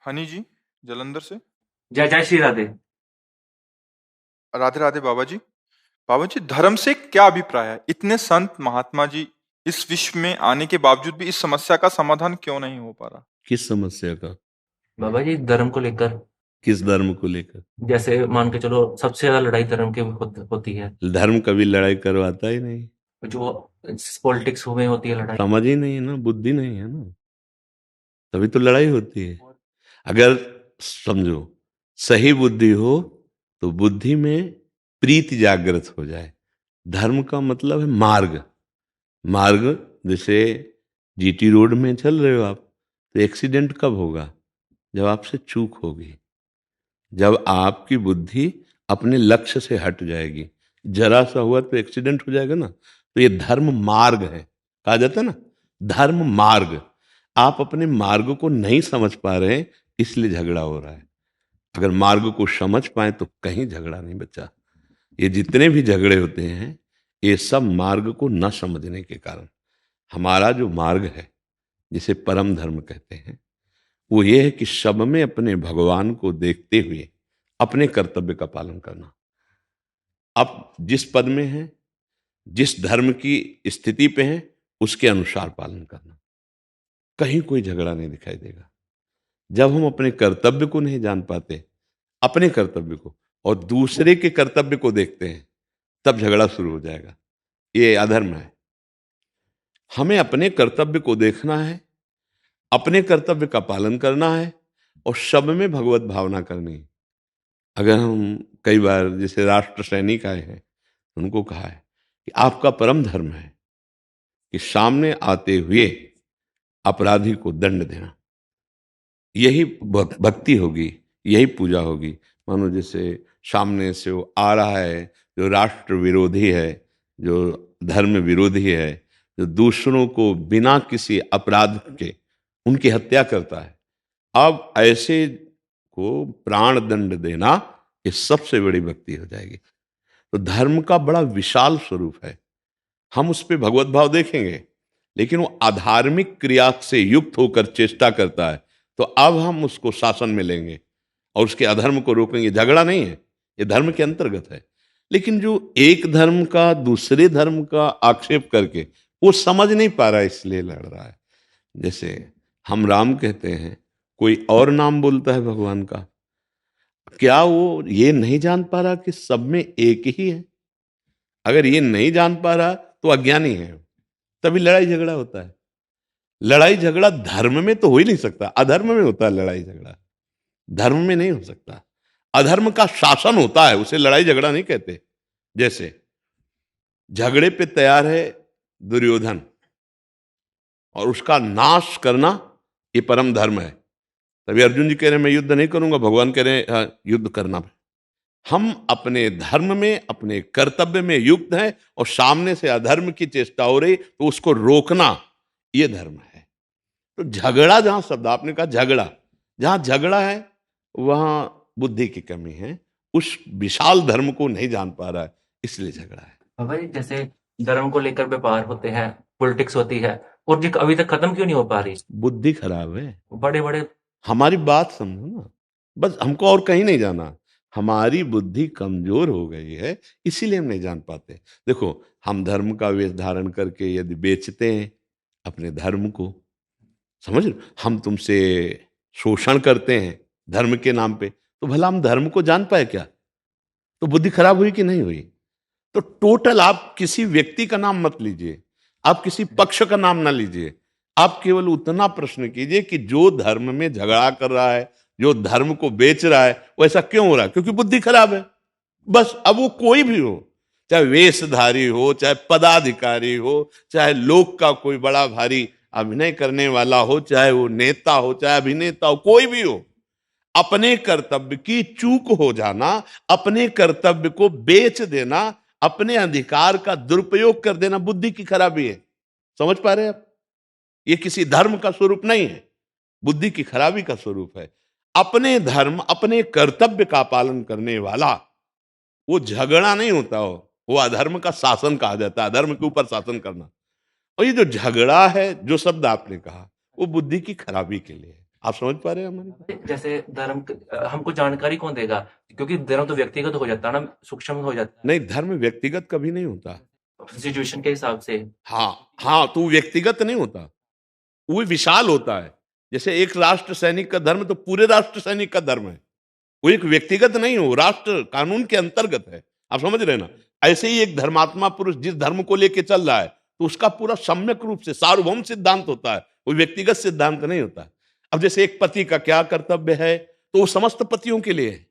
हनी जी, जलंधर से। जय जय श्री राधे। राधे राधे बाबा जी। बाबा जी, धर्म से क्या अभिप्राय है? इतने संत महात्मा जी इस विश्व में आने के बावजूद भी इस समस्या का समाधान क्यों नहीं हो पा रहा? किस समस्या का? बाबा जी, धर्म को लेकर किस धर्म को लेकर? जैसे मान के चलो, सबसे ज्यादा लड़ाई धर्म की होती है। धर्म कभी लड़ाई करवाता ही नहीं। जो पॉलिटिक्स में होती है लड़ाई। समझ ही नहीं है ना, बुद्धि नहीं है ना, तभी तो लड़ाई होती है। अगर समझो सही बुद्धि हो तो बुद्धि में प्रीति जागृत हो जाए। धर्म का मतलब है मार्ग। मार्ग जैसे जीटी रोड में चल रहे हो आप, तो एक्सीडेंट कब होगा? जब आपसे चूक होगी, जब आपकी बुद्धि अपने लक्ष्य से हट जाएगी। जरा सा हुआ तो एक्सीडेंट हो जाएगा ना। तो ये धर्म मार्ग है, कहा जाता है ना, धर्म मार्ग। आप अपने मार्ग को नहीं समझ पा रहे हैं, इसलिए झगड़ा हो रहा है। अगर मार्ग को समझ पाए तो कहीं झगड़ा नहीं बचा। ये जितने भी झगड़े होते हैं, ये सब मार्ग को न समझने के कारण। हमारा जो मार्ग है, जिसे परम धर्म कहते हैं, वो ये है कि सब में अपने भगवान को देखते हुए अपने कर्तव्य का पालन करना। आप जिस पद में हैं, जिस धर्म की स्थिति पे हैं, उसके अनुसार पालन करना। कहीं कोई झगड़ा नहीं दिखाई देगा। जब हम अपने कर्तव्य को नहीं जान पाते, अपने कर्तव्य को, और दूसरे के कर्तव्य को देखते हैं, तब झगड़ा शुरू हो जाएगा। ये अधर्म है। हमें अपने कर्तव्य को देखना है, अपने कर्तव्य का पालन करना है, और सब में भगवत भावना करनी है। अगर हम कई बार जैसे राष्ट्र सैनिक आए हैं, उनको कहा है कि आपका परम धर्म है कि सामने आते हुए अपराधी को दंड देना। यही भक्ति होगी, यही पूजा होगी। मानो जैसे सामने से वो आ रहा है, जो राष्ट्र विरोधी है, जो धर्म विरोधी है, जो दूसरों को बिना किसी अपराध के उनकी हत्या करता है, अब ऐसे को प्राण दंड देना, ये सबसे बड़ी भक्ति हो जाएगी। तो धर्म का बड़ा विशाल स्वरूप है। हम उस पर भगवत भाव देखेंगे, लेकिन वो अधार्मिक क्रिया से युक्त होकर चेष्टा करता है, तो अब हम उसको शासन में लेंगे और उसके अधर्म को रोकेंगे। झगड़ा नहीं है, ये धर्म के अंतर्गत है। लेकिन जो एक धर्म का दूसरे धर्म का आक्षेप करके वो समझ नहीं पा रहा है, इसलिए लड़ रहा है। जैसे हम राम कहते हैं, कोई और नाम बोलता है भगवान का। क्या वो ये नहीं जान पा रहा कि सब में एक ही है? अगर ये नहीं जान पा रहा तो अज्ञानी है, तभी लड़ाई झगड़ा होता है। लड़ाई झगड़ा धर्म में तो हो ही नहीं सकता, अधर्म में होता है लड़ाई झगड़ा, धर्म में नहीं हो सकता। अधर्म का शासन होता है, उसे लड़ाई झगड़ा नहीं कहते। जैसे झगड़े पे तैयार है दुर्योधन, और उसका नाश करना ये परम धर्म है। तभी अर्जुन जी कह रहे हैं मैं युद्ध नहीं करूंगा, भगवान कह रहे हैं हाँ, युद्ध करना। हम अपने धर्म में, अपने कर्तव्य में युक्त हैं, और सामने से अधर्म की चेष्टा हो रही तो उसको रोकना, ये धर्म है। तो झगड़ा, जहां शब्द आपने कहा झगड़ा, जहां झगड़ा है वहां बुद्धि की कमी है। उस विशाल धर्म को नहीं जान पा रहा है, इसलिए झगड़ा है। बाबा जी, जैसे धर्म को लेकर व्यापार होते हैं, पॉलिटिक्स होती है, और जो अभी तक खत्म क्यों नहीं हो पा रही? बुद्धि खराब है। बड़े बड़े हमारी बात समझो ना, बस हमको और कहीं नहीं जाना। हमारी बुद्धि कमजोर हो गई है, इसीलिए हम नहीं जान पाते। देखो, हम धर्म का वेश धारण करके यदि बेचते हैं अपने धर्म को, समझ लो, हम तुमसे शोषण करते हैं धर्म के नाम पे, तो भला हम धर्म को जान पाए क्या? तो बुद्धि खराब हुई कि नहीं हुई? तो टोटल आप किसी व्यक्ति का नाम मत लीजिए, आप किसी पक्ष का नाम ना लीजिए। आप केवल उतना प्रश्न कीजिए कि जो धर्म में झगड़ा कर रहा है, जो धर्म को बेच रहा है, वो ऐसा क्यों हो रहा है? क्योंकि बुद्धि खराब है। बस। अब वो कोई भी हो, चाहे वेशधारी हो, चाहे पदाधिकारी हो, चाहे लोक का कोई बड़ा भारी अभिनय करने वाला हो, चाहे वो नेता हो, चाहे अभिनेता हो, कोई भी हो, अपने कर्तव्य की चूक हो जाना, अपने कर्तव्य को बेच देना, अपने अधिकार का दुरुपयोग कर देना, बुद्धि की खराबी है। समझ पा रहे हैं आप? ये किसी धर्म का स्वरूप नहीं है, बुद्धि की खराबी का स्वरूप है। अपने धर्म, अपने कर्तव्य का पालन करने वाला, वो झगड़ा नहीं होता हो, वो अधर्म का शासन कहा जाता है, अधर्म के ऊपर शासन करना। और ये जो झगड़ा है, जो शब्द आपने कहा, वो बुद्धि की खराबी के लिए है। आप समझ पा रहे हैं हमारी बात? जैसे हमको जानकारी कौन देगा? क्योंकि धर्म तो व्यक्तिगत हो जाता है ना, सूक्ष्म हो जाता नहीं, धर्म व्यक्तिगत कभी नहीं होता। है सिचुएशन के हिसाब से। हाँ, हाँ, तो वो व्यक्तिगत नहीं होता, वो विशाल होता है। जैसे एक राष्ट्र सैनिक का धर्म तो पूरे राष्ट्र सैनिक का धर्म है। वो एक व्यक्तिगत नहीं हो, राष्ट्र कानून के अंतर्गत है। आप समझ रहे हैं ना? ऐसे ही एक धर्मात्मा पुरुष जिस धर्म को लेके चल रहा है, तो उसका पूरा सम्यक रूप से सार्वभौम सिद्धांत होता है, वो व्यक्तिगत सिद्धांत नहीं होता। अब जैसे एक पति का क्या कर्तव्य है, तो वो समस्त पतियों के लिए है।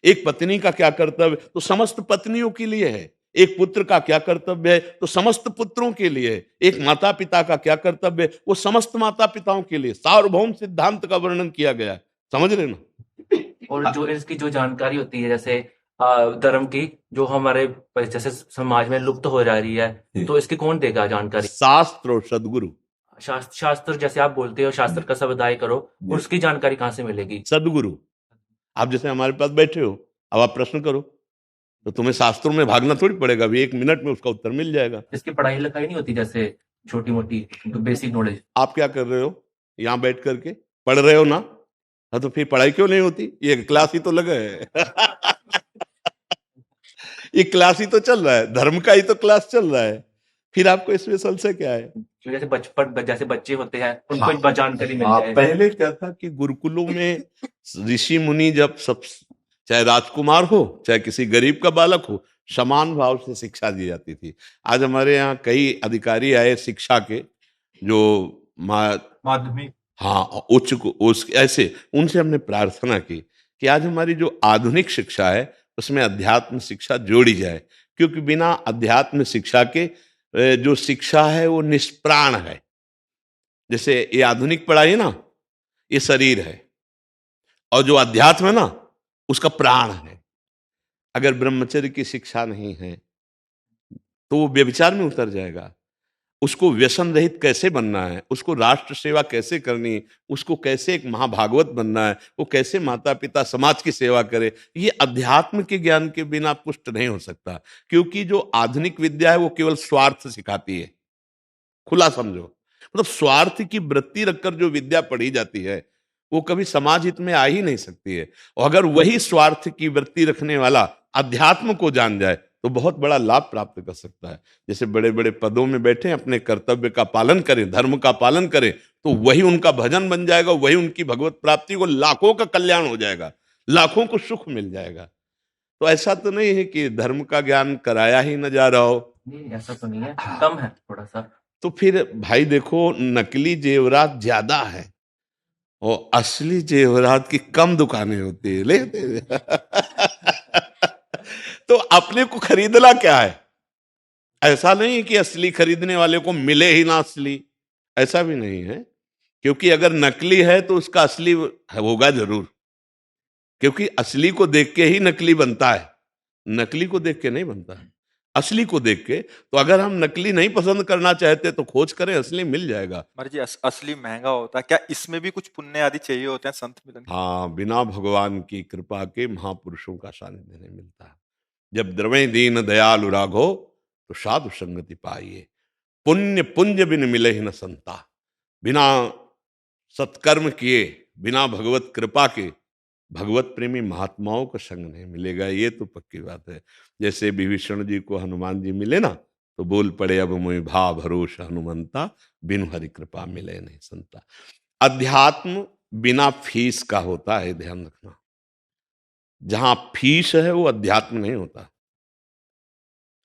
एक पत्नी का क्या कर्तव्य, तो समस्त पत्नियों के लिए है। एक पुत्र का क्या कर्तव्य है, तो समस्त पुत्रों के लिए है। एक माता पिता का क्या कर्तव्य है, वो समस्त माता पिताओं के लिए। सार्वभौम सिद्धांत का वर्णन किया गया है। समझ रहे ना? और जो इसकी जो जानकारी होती है, जैसे धर्म की, जो हमारे जैसे समाज में लुप्त हो जा रही है, तो इसकी कौन देगा जानकारी? शास्त्र और सदगुरु। शास्त्र जैसे आप बोलते हो, शास्त्र का सब अध्ययन करो, उसकी जानकारी कहाँ से मिलेगी? सदगुरु। आप जैसे हमारे पास बैठे हो, अब आप प्रश्न करो, तो तुम्हें शास्त्रों में भागना थोड़ी पड़ेगा, अभी 1 मिनट में उसका उत्तर मिल जाएगा। इसकी पढ़ाई लिखाई नहीं होती, जैसे छोटी मोटी बेसिक नॉलेज? आप क्या कर रहे हो यहाँ बैठ करके? पढ़ रहे हो ना? हाँ, तो फिर पढ़ाई क्यों नहीं होती? ये क्लास ही तो लगा है। ये क्लास ही तो चल रहा है, धर्म का ही तो क्लास चल रहा है। फिर आपको स्पेशल से क्या है? तो जैसे बच्चे होते हैं, उनको हाँ, जानकारी मिल हाँ, जाए। पहले क्या था कि गुरुकुलों में ऋषि मुनि जब सब, चाहे राजकुमार हो चाहे किसी गरीब का बालक हो, समान भाव से शिक्षा दी जाती थी। आज हमारे यहाँ कई अधिकारी आए शिक्षा के, जो माध्यमिक, हाँ, उस ऐसे उनसे हमने प्रार्थना की कि आज हमारी जो आधुनिक शिक्षा है उसमें अध्यात्म शिक्षा जोड़ी जाए, क्योंकि बिना अध्यात्म शिक्षा के जो शिक्षा है वो निष्प्राण है। जैसे ये आधुनिक पढ़ाई है ना, ये शरीर है, और जो अध्यात्म है ना, उसका प्राण है। अगर ब्रह्मचर्य की शिक्षा नहीं है तो वो व्यभिचार में उतर जाएगा। उसको व्यसन रहित कैसे बनना है, उसको राष्ट्र सेवा कैसे करनी है, उसको कैसे एक महाभागवत बनना है, वो कैसे माता पिता समाज की सेवा करे, ये अध्यात्म के ज्ञान के बिना पुष्ट नहीं हो सकता। क्योंकि जो आधुनिक विद्या है वो केवल स्वार्थ सिखाती है। खुला समझो, मतलब स्वार्थ की वृत्ति रखकर जो विद्या पढ़ी जाती है वो कभी समाज हित में आ ही नहीं सकती है। और अगर वही स्वार्थ की वृत्ति रखने वाला अध्यात्म को जान जाए तो बहुत बड़ा लाभ प्राप्त कर सकता है। जैसे बड़े बड़े पदों में बैठे अपने कर्तव्य का पालन करें, धर्म का पालन करें, तो वही उनका भजन बन जाएगा, वही उनकी भगवत प्राप्ति को, लाखों का कल्याण हो जाएगा, लाखों को सुख मिल जाएगा। तो ऐसा तो नहीं है कि धर्म का ज्ञान कराया ही न जा रहा हो। नहीं, ऐसा तो नहीं है, कम है थोड़ा सा। तो फिर भाई देखो, नकली जेवरात ज्यादा है और असली जेवरात की कम दुकानें होती है, लेते तो अपने को खरीदना क्या है? ऐसा नहीं कि असली खरीदने वाले को मिले ही ना असली, ऐसा भी नहीं है। क्योंकि अगर नकली है तो उसका असली होगा जरूर, क्योंकि असली को देख के ही नकली बनता है, नकली को देख के नहीं बनता है, असली को देख के। तो अगर हम नकली नहीं पसंद करना चाहते तो खोज करें, असली मिल जाएगा। जी असली महंगा होता है क्या? इसमें भी कुछ पुण्य आदि चाहिए होते हैं संत मिलन के? हाँ, बिना भगवान की कृपा के महापुरुषों का सानिध्य नहीं मिलता है। जब द्रवे दीन दयालु राघो तो साधु संगति पाइए, पुण्य पुंज बिन मिले ही न संता। बिना सत्कर्म किए, बिना भगवत कृपा के भगवत प्रेमी महात्माओं का संग नहीं मिलेगा, ये तो पक्की बात है। जैसे विभीषण जी को हनुमान जी मिले ना, तो बोल पड़े अब मोहि भाव भरोसा हनुमंता, बिनु हरि कृपा मिले नहीं संता। अध्यात्म बिना फीस का होता है, ध्यान रखना। जहां फीस है वो अध्यात्म नहीं होता।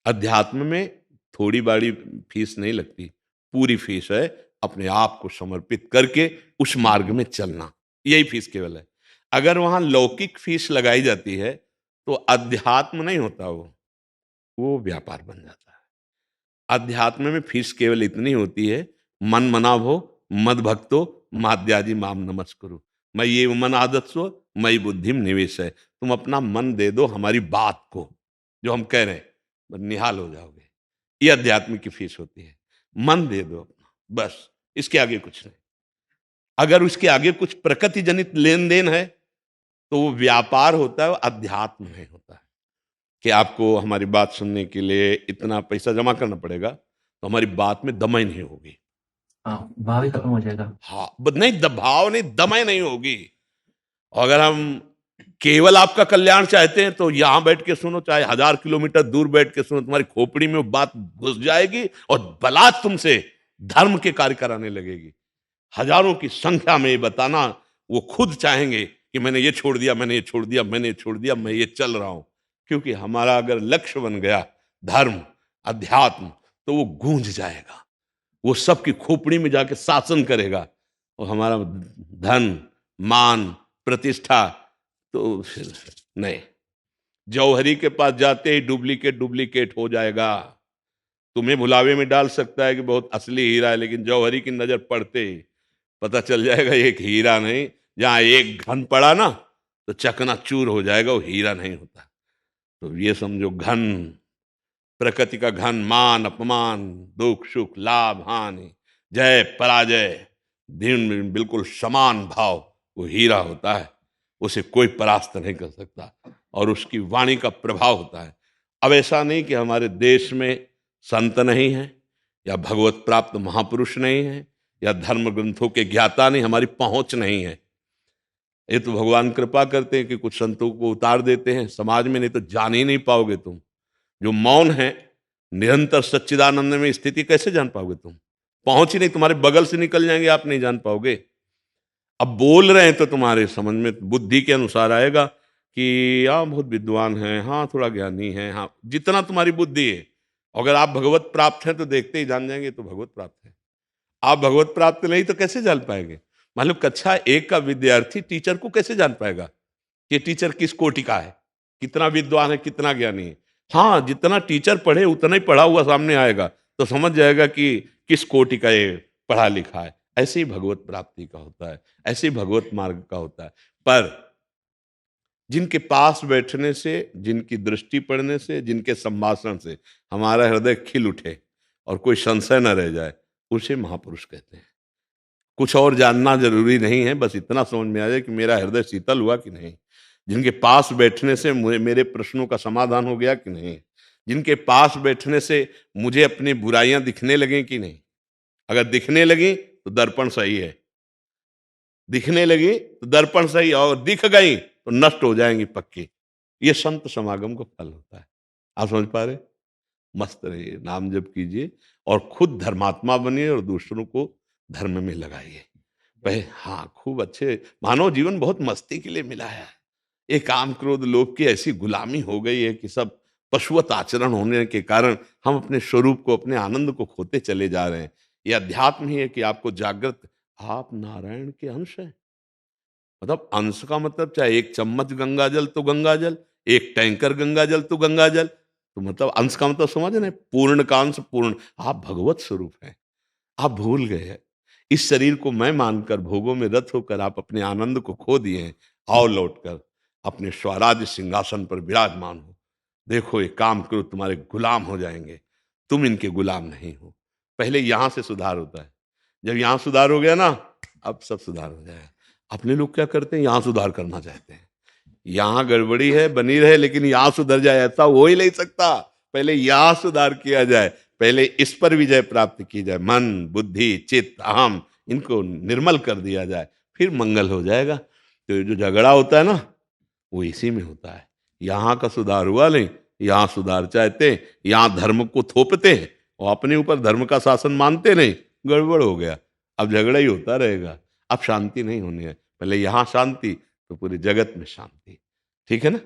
अध्यात्म में थोड़ी बड़ी फीस नहीं लगती, पूरी फीस है अपने आप को समर्पित करके उस मार्ग में चलना, यही फीस केवल है। अगर वहां लौकिक फीस लगाई जाती है तो अध्यात्म नहीं होता, वो व्यापार बन जाता है। अध्यात्म में फीस केवल इतनी होती है, मन मनाव हो, मद भक्तो माद्याजी माम नमस्कुरु, मैं ये मन आदत सो मई बुद्धिम निवेश है। तुम अपना मन दे दो हमारी बात को, जो हम कह रहे हैं, बस निहाल हो जाओगे। ये अध्यात्म की फीस होती है, मन दे दो अपना, बस, इसके आगे कुछ नहीं। अगर उसके आगे कुछ प्रकृति जनित लेन देन है तो वो व्यापार होता है, वो अध्यात्म नहीं होता है। कि आपको हमारी बात सुनने के लिए इतना पैसा जमा करना पड़ेगा, तो हमारी बात में दम ही नहीं होगी। हाँ, भाव ही खत्म हो जाएगा। हाँ, नहीं भाव नहीं, दमय नहीं होगी। अगर हम केवल आपका कल्याण चाहते हैं तो यहां बैठ के सुनो, चाहे 1000 किलोमीटर दूर बैठ के सुनो, तुम्हारी खोपड़ी में वो बात घुस जाएगी और बलात् तुमसे धर्म के कार्य कराने लगेगी। हजारों की संख्या में ये बताना, वो खुद चाहेंगे कि मैंने ये छोड़ दिया, मैंने ये छोड़ दिया, मैंने ये छोड़ दिया, मैं ये चल रहा हूं। क्योंकि हमारा अगर लक्ष्य बन गया धर्म, अध्यात्म, तो वो गूंज जाएगा, वो सबकी खोपड़ी में जाके शासन करेगा। और हमारा धन, मान, प्रतिष्ठा तो फिर नहीं। जौहरी के पास जाते ही डुप्लीकेट डुप्लीकेट हो जाएगा। तुम्हें भुलावे में डाल सकता है कि बहुत असली हीरा है, लेकिन जौहरी की नजर पड़ते ही पता चल जाएगा ये एक हीरा नहीं। जहां एक घन पड़ा ना तो चकनाचूर हो जाएगा, वो हीरा नहीं होता। तो ये समझो, घन, प्रकृति का घन, मान अपमान, दुख सुख, लाभ हानि, जय पराजय, दिन बिल्कुल समान भाव, वो हीरा होता है। उसे कोई परास्त नहीं कर सकता, और उसकी वाणी का प्रभाव होता है। अब ऐसा नहीं कि हमारे देश में संत नहीं है, या भगवत प्राप्त महापुरुष नहीं है, या धर्म ग्रंथों के ज्ञाता नहीं, हमारी पहुंच नहीं है। ये तो भगवान कृपा करते हैं कि कुछ संतों को उतार देते हैं समाज में, नहीं तो जान ही नहीं पाओगे तुम। जो मौन है, निरंतर सच्चिदानंद में स्थिति कैसे जान पाओगे तुम? पहुंच ही नहीं, तुम्हारे बगल से निकल जाएंगे, आप नहीं जान पाओगे। अब बोल रहे हैं तो तुम्हारे समझ में बुद्धि के अनुसार आएगा कि हाँ बहुत विद्वान है, हाँ थोड़ा ज्ञानी है, हाँ जितना तुम्हारी बुद्धि है। अगर आप भगवत प्राप्त हैं तो देखते ही जान जाएंगे तो भगवत प्राप्त है। आप भगवत प्राप्त नहीं तो कैसे जान पाएंगे? मान लो कक्षा 1 का विद्यार्थी टीचर को कैसे जान पाएगा कि टीचर किस कोटि का है, कितना विद्वान है, कितना ज्ञानी है? हाँ, जितना टीचर पढ़े उतना ही पढ़ा हुआ सामने आएगा तो समझ जाएगा कि किस कोटि का ये पढ़ा लिखा है। ऐसे ही भगवत प्राप्ति का होता है, ऐसे ही भगवत मार्ग का होता है। पर जिनके पास बैठने से, जिनकी दृष्टि पड़ने से, जिनके संभाषण से हमारा हृदय खिल उठे और कोई संशय न रह जाए, उसे महापुरुष कहते हैं। कुछ और जानना जरूरी नहीं है, बस इतना समझ में आ जाए कि मेरा हृदय शीतल हुआ कि नहीं, जिनके पास बैठने से मेरे प्रश्नों का समाधान हो गया कि नहीं, जिनके पास बैठने से मुझे अपनी बुराइयां दिखने लगें कि नहीं। अगर दिखने लगी तो दर्पण सही है, दिखने लगी तो दर्पण सही, और दिख गई तो नष्ट हो जाएंगी पक्की। ये संत समागम का फल होता है। आप समझ पा रहे? मस्त रहिए, नाम जप कीजिए और खुद धर्मात्मा बनिए और दूसरों को धर्म में लगाइए। हाँ, खूब अच्छे। मानव जीवन बहुत मस्ती के लिए मिला है। ये काम क्रोध लोभ की ऐसी गुलामी हो गई है कि सब पशुवत आचरण होने के कारण हम अपने स्वरूप को, अपने आनंद को खोते चले जा रहे हैं। ये अध्यात्म ही है कि आपको जागृत, आप नारायण के अंश हैं। मतलब अंश का मतलब चाहे एक चम्मच गंगा जल तो गंगा जल, एक टैंकर गंगा जल तो गंगा जल। तो मतलब अंश का मतलब समझ रहे? पूर्ण का अंश पूर्ण। आप भगवत स्वरूप हैं, आप भूल गए हैं। इस शरीर को मैं मानकर भोगों में रत होकर आप अपने आनंद को खो दिए हैं। आओ लौटकर अपने स्वराज्य सिंहासन पर विराजमान हो। देखो ये काम करो, तुम्हारे गुलाम हो जाएंगे। तुम इनके गुलाम नहीं हो। पहले यहां से सुधार होता है। जब यहां सुधार हो गया ना, अब सब सुधार हो जाएगा। अपने लोग क्या करते हैं, यहां सुधार करना चाहते हैं। यहां गड़बड़ी है, बनी रहे, लेकिन यहां सुधर जाए ऐसा हो ही नहीं सकता। पहले यहां सुधार किया जाए, पहले इस पर विजय प्राप्त की जाए। मन, बुद्धि, चित्त, अहम, इनको निर्मल कर दिया जाए, फिर मंगल हो जाएगा। तो ये जो झगड़ा होता है ना, वो इसी में होता है। यहाँ का सुधार हुआ नहीं, यहाँ सुधार चाहते हैं, यहाँ धर्म को थोपते हैं और अपने ऊपर धर्म का शासन मानते नहीं। गड़बड़ हो गया, अब झगड़ा ही होता रहेगा। अब शांति नहीं होनी है। पहले यहाँ शांति तो पूरे जगत में शांति। ठीक है ना?